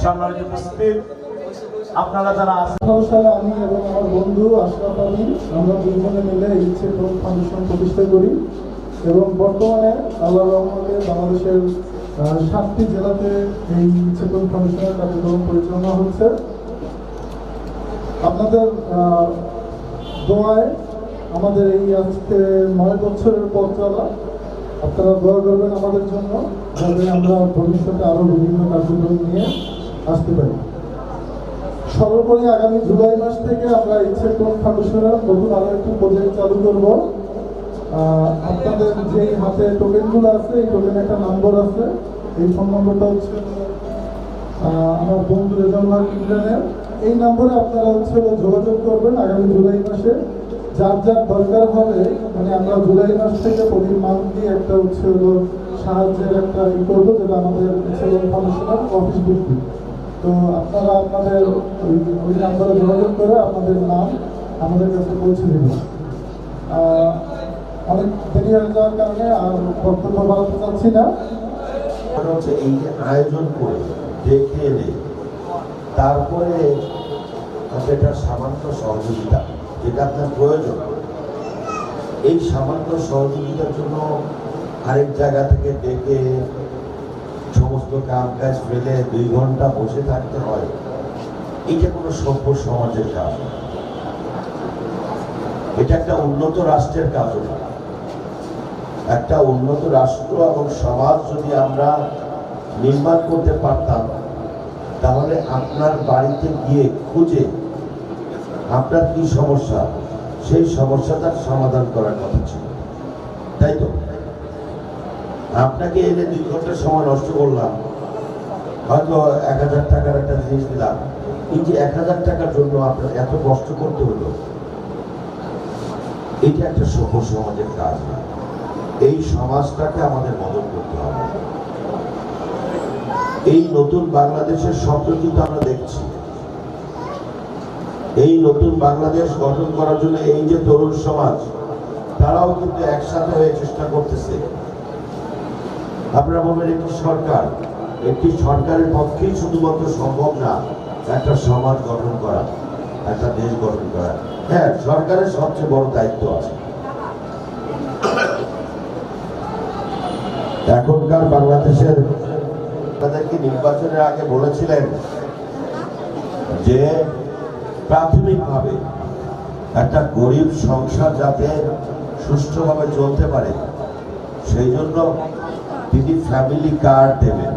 সম্মানিত উপস্থিতি, আপনারা যারা আছেন, সালে আমি এবং আমার বন্ধু আশরাফ আলী আমরা দুজনে মিলে ইচ্ছে পূরণ ফাউন্ডেশন প্রতিষ্ঠা করি এবং বর্তমানে আল্লাহর রহমতে বাংলাদেশের 7টি জেলাতে এই ইচ্ছে পূরণ ফাউন্ডেশনের কার্যক্রম পরিচালনা হচ্ছে। আপনাদের দোয়ায় আমাদের এই আজকে 9 বছরের পথ চলা, আপনারা দোয়া করবেন আমাদের জন্য যাতে আমরা ভবিষ্যতে আরও বিভিন্ন কার্যক্রম নিয়ে আসতে পারি। সর্বোপরি আগামী জুলাই মাস থেকে আমরা ইচ্ছে পূরণ ফাউন্ডেশনের নতুন আরও একটি প্রজেক্ট চালু করব। আপনাদের যে হাতে টোকেনগুলো আছে, এই টোকেন একটা নম্বর আছে, এই ফোন নম্বরটা হচ্ছে আমার বন্ধু রেজাউল হক ইমরানের। এই নম্বরে আপনারা যোগাযোগ করবেন। আগামী জুলাই মাসে যার যার দরকার হবে, মানে আমরা জুলাই মাস থেকে প্রতি মান্থলি একটা সাহায্যের একটা করবো, যেটা আমাদের ইচ্ছে পূরণ ফাউন্ডেশনের অফিস ভিত্তিক। তো আপনারা আপনাদের ওই নাম্বারে যোগাযোগ করে আপনাদের নাম আমাদের কাছে পৌঁছে দেবেন। অনেক দেরি হয়ে যাওয়ার কারণে আর বক্তব্য বাড়াতে চাচ্ছি না। এই যে আয়োজন করে দেখে এলে তারপরে এটা সামান্য সহযোগিতা যেটা আপনার প্রয়োজন, এই সামান্য সহযোগিতার জন্য আরেক জায়গা থেকে ডেকে সমস্ত কাম কাজ ফেলে 2 ঘন্টা বসে থাকতে হয়, এটা কোনো সভ্য সমাজের কাজ না। এটা একটা উন্নত রাষ্ট্রের কাজ না। একটা উন্নত রাষ্ট্র এবং সমাজ যদি আমরা নির্মাণ করতে পারতাম, তাহলে আপনার বাড়িতে গিয়ে খুঁজে আপনার কি সমস্যা, সেই সমস্যাটার সমাধান করার কথা ছিল, তাই তো? আপনাকে এনে 2 ঘন্টা সময় নষ্ট করলাম, হয়তো 1000 টাকার একটা জিনিস দিলাম। এই যে 1000 টাকার জন্য আপনার এত কষ্ট করতে হলো, এটা একটা সভ্য সমাজের কাজ না। এই সমাজটাকে আমাদের বদল করতে হবে। এই নতুন বাংলাদেশের স্বপ্ন কিন্তু আমরা দেখছি। এই নতুন বাংলাদেশ গঠন করার জন্য এই যে তরুণ সমাজ, তারাও কিন্তু একসাথে হয়ে চেষ্টা করতেছে। আপনারা বলবেন একটি সরকারের পক্ষেই শুধুমাত্র সম্ভব না একটা সমাজ গঠন করা, একটা দেশ গঠন করা। হ্যাঁ, সরকারের সবচেয়ে বড় দায়িত্ব আছে। এখনকার বাংলাদেশের তাদেরকে নির্বাচনের আগে বলেছিলেন যে প্রাথমিকভাবে একটা গরিব সংসার যাতে সুষ্ঠুভাবে চলতে পারে, সেই জন্য তিনি ফ্যামিলি কার্ড দেবেন।